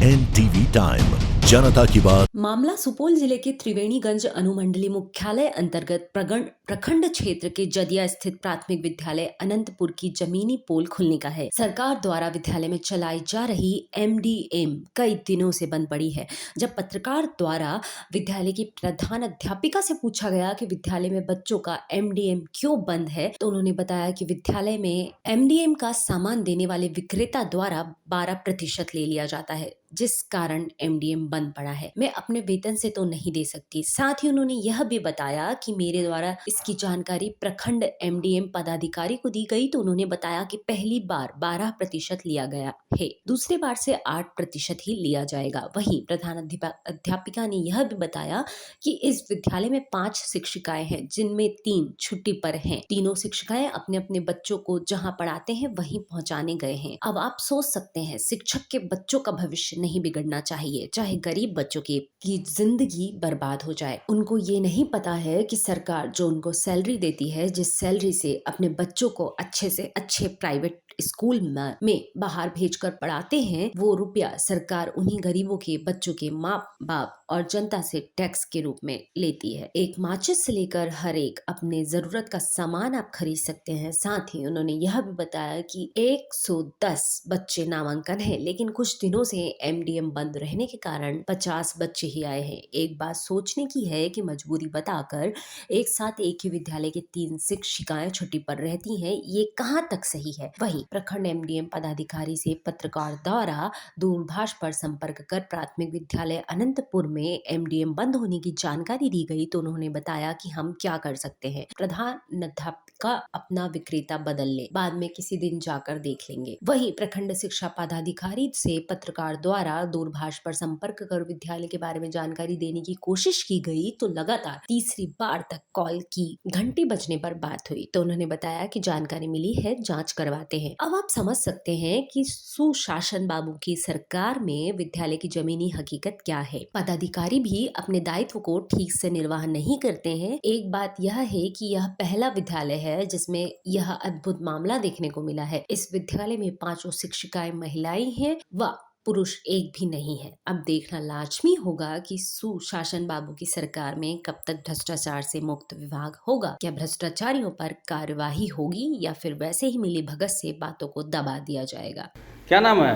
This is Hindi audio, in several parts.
NTV टाइम, जनता की बात। मामला सुपौल जिले के त्रिवेणीगंज अनुमंडलीय मुख्यालय अंतर्गत प्रखंड क्षेत्र के जदिया स्थित प्राथमिक विद्यालय अनंतपुर की जमीनी पोल खुलने का है। सरकार द्वारा विद्यालय में चलाई जा रही MDM कई दिनों से बंद पड़ी है। जब पत्रकार द्वारा विद्यालय की प्रधान अध्यापिका से पूछा गया कि विद्यालय में बच्चों का MDM क्यों बंद है, तो उन्होंने बताया कि विद्यालय में MDM का सामान देने वाले विक्रेता द्वारा 12% ले लिया जाता है, जिस कारण MDM बंद पड़ा है। मैं अपने वेतन से तो नहीं दे सकती। साथ ही उन्होंने यह भी बताया कि मेरे द्वारा इसकी जानकारी प्रखंड MDM पदाधिकारी को दी गई, तो उन्होंने बताया कि पहली बार 12% लिया गया है, दूसरी बार से 8% ही लिया जाएगा। वहीं प्रधान अध्यापिका ने यह भी बताया कि इस विद्यालय में 5 शिक्षिकाएं हैं, जिनमें 3 छुट्टी पर हैं। तीनों शिक्षिकाएं अपने अपने बच्चों को जहां पढ़ाते हैं वहीं पहुंचाने गए हैं। अब आप सोच सकते हैं, शिक्षक के बच्चों का भविष्य नहीं बिगड़ना चाहिए, चाहे गरीब बच्चों की जिंदगी बर्बाद हो जाए। उनको ये नहीं पता है कि सरकार जो उनको सैलरी देती है, जिस सैलरी से अपने बच्चों को अच्छे से अच्छे प्राइवेट स्कूल में बाहर भेजकर पढ़ाते हैं, वो रुपया सरकार उन्हीं गरीबों के बच्चों के माँ बाप और जनता से टैक्स के रूप में लेती है। एक माचिस से लेकर हर एक अपने जरूरत का सामान आप खरीद सकते हैं। साथ ही उन्होंने यह भी बताया कि 110 बच्चे नामांकन है, लेकिन कुछ दिनों से MDM बंद रहने के कारण 50 बच्चे ही आए हैं। एक बात सोचने की है कि मजबूरी बताकर एक साथ एक ही विद्यालय के 3 शिक्षिकाएं छुट्टी पर रहती हैं, ये कहाँ तक सही है। वहीं प्रखंड MDM पदाधिकारी से पत्रकार द्वारा दूरभाष पर संपर्क कर प्राथमिक विद्यालय अनंतपुर में MDM बंद होने की जानकारी दी गई, तो उन्होंने बताया कि हम क्या कर सकते हैं, प्रधान अध्यापिका अपना विक्रेता बदल ले, बाद में किसी दिन जाकर देख लेंगे। वहीं प्रखंड शिक्षा पदाधिकारी से पत्रकार द्वारा दूरभाष पर संपर्क कर विद्यालय के बारे में जानकारी देने की कोशिश की गई, तो लगातार तीसरी बार तक कॉल की घंटी बजने पर बात हुई, तो उन्होंने बताया कि जानकारी मिली है, जांच करवाते हैं। अब आप समझ सकते हैं कि सुशासन बाबू की सरकार में विद्यालय की जमीनी हकीकत क्या है। पदाधिकारी भी अपने दायित्व को ठीक से निर्वाह नहीं करते हैं। एक बात यह है कि यह पहला विद्यालय है जिसमें यह अद्भुत मामला देखने को मिला है। इस विद्यालय में 5 शिक्षिकाएं महिलाएं हैं व पुरुष एक भी नहीं है। अब देखना लाजमी होगा कि सुशासन बाबू की सरकार में कब तक भ्रष्टाचार से मुक्त विभाग होगा। क्या भ्रष्टाचारियों पर कार्यवाही होगी या फिर वैसे ही मिली भगत से बातों को दबा दिया जाएगा। क्या नाम है?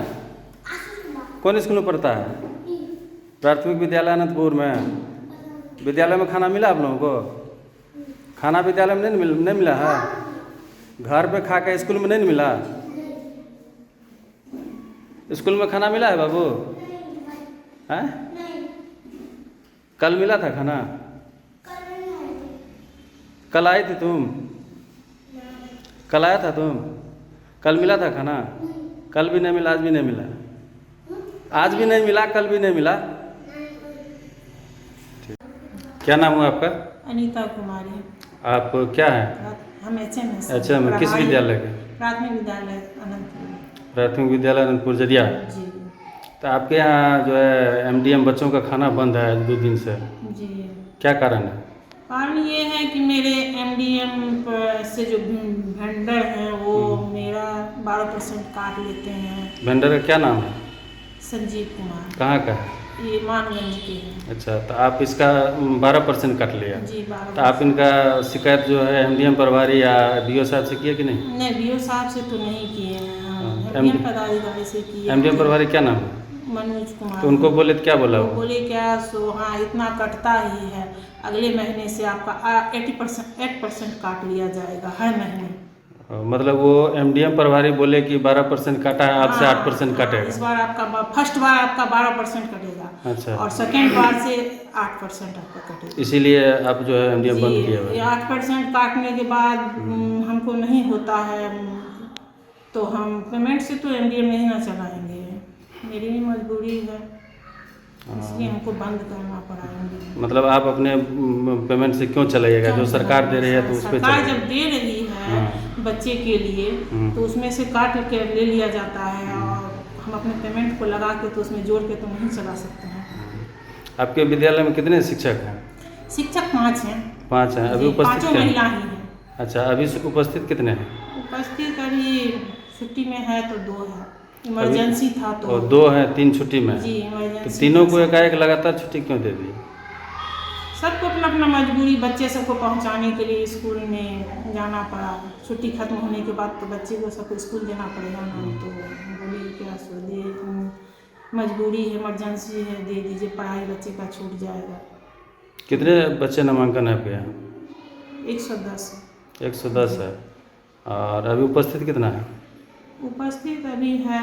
कौन स्कूल में पढ़ता है? प्राथमिक विद्यालय अनंतपुर में। विद्यालय में खाना मिला आप लोगों को? खाना विद्यालय में नहीं मिला है? घर पे खा के स्कूल में नहीं मिला? स्कूल में खाना मिला है बाबू? हैं? कल मिला था खाना? कल आई थी तुम? कल आया था तुम? कल मिला था खाना? कल भी नहीं मिला, आज भी नहीं मिला। आज भी नहीं मिला, कल भी नहीं मिला। क्या नाम हुआ आपका? अनीता कुमारी। आप क्या है? हम HM अच्छा, मैं किस विद्यालय के? प्राथमिक विद्यालय अनंतपुर। प्राथमिक विद्यालय अनंतपुर जदिया। जी तो आपके यहाँ जो है MDM बच्चों का खाना बंद है 2 दिन से, जी। क्या कारण है? कारण ये है कि मेरे MDM से जो वेंडर हैं वो मेरा 12% काट लेते हैं। वेंडर का क्या नाम है? संजीव कुमार। कहाँ का है? ये मानगंज के हैं। अच्छा, तो आप इसका 12% काट लिया। जी 12%। तो आप इनका शिकायत जो है MDM प्रभारी या BO साहब से किया कि नहीं? नहीं, BO साहब से तो नहीं किए हैं, MDM पदाधिकारी से किए। MDM प्रभारी क्या नाम है? मनोज कुमार। तो उनको बोले तो क्या बोला वो? बोले क्या सो हाँ इतना कटता ही है, अगले महीने से आपका 8% काट लिया जाएगा हर महीने। मतलब वो MDM प्रभारी बोले कि 12% काटा है, आपसे 8% काटेगा। इस बार आपका फर्स्ट बार आपका 12% कटेगा। अच्छा। और सेकेंड बार से 8% आपका कटेगा। इसीलिए आप जो है MDM बंद किया हुआ है। 8% काटने के बाद हमको नहीं होता है, तो हम पेमेंट से तो MDM नहीं ना चलाएंगे, मेरी भी मजबूरी है, इसलिए हमको बंद करना पड़ा MDM। मतलब आप अपने पेमेंट से क्यों चलाइएगा? जो सरकार दे रही है तो उस पर सरकार जब दे रही है बच्चे के लिए तो उसमें से काट के ले लिया जाता है, और हम अपने पेमेंट को लगा के तो उसमें जोड़ के तो नहीं चला सकते हैं। आपके विद्यालय में कितने शिक्षक हैं? शिक्षक 5 हैं। 5 हैं। अभी उपस्थित 5 महिला ही हैं। अच्छा, अभी उपस्थित कितने हैं? उपस्थित अभी छुट्टी में है तो 2 है, इमरजेंसी था तो और 2 हैं 3 छुट्टी में जी तो इमरजेंसी तीनों था। को एकाएक लगातार छुट्टी क्यों दे दी? सबको अपना अपना मजबूरी, बच्चे सबको पहुंचाने के लिए स्कूल में जाना पड़ा। छुट्टी खत्म होने के बाद तो बच्चे को सबको स्कूल देना पड़ेगा ना, तो बोली क्या सो दे, मजबूरी है, इमरजेंसी है, दे दीजिए, पढ़ाई बच्चे का छूट जाएगा। कितने बच्चे नामांकन है आपके यहाँ? 110 110 है। और अभी उपस्थित कितना है? उपस्थित अभी है,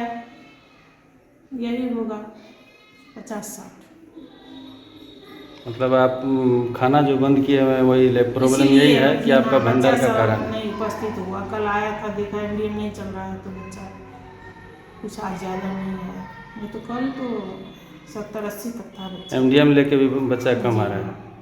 यही होगा 50-60। मतलब आप खाना जो बंद किए हुए हैं वही प्रॉब्लम यही है कि आपका भंडार का कारण है? नहीं उपस्थित हुआ, कल आया था, देखा एमडीएम नहीं चल रहा है तो बच्चा कुछ आज ज़्यादा नहीं है, नहीं तो कल तो 70-80 तक था बच्चा। एमडीएम लेके भी बच्चा कम आ रहा है।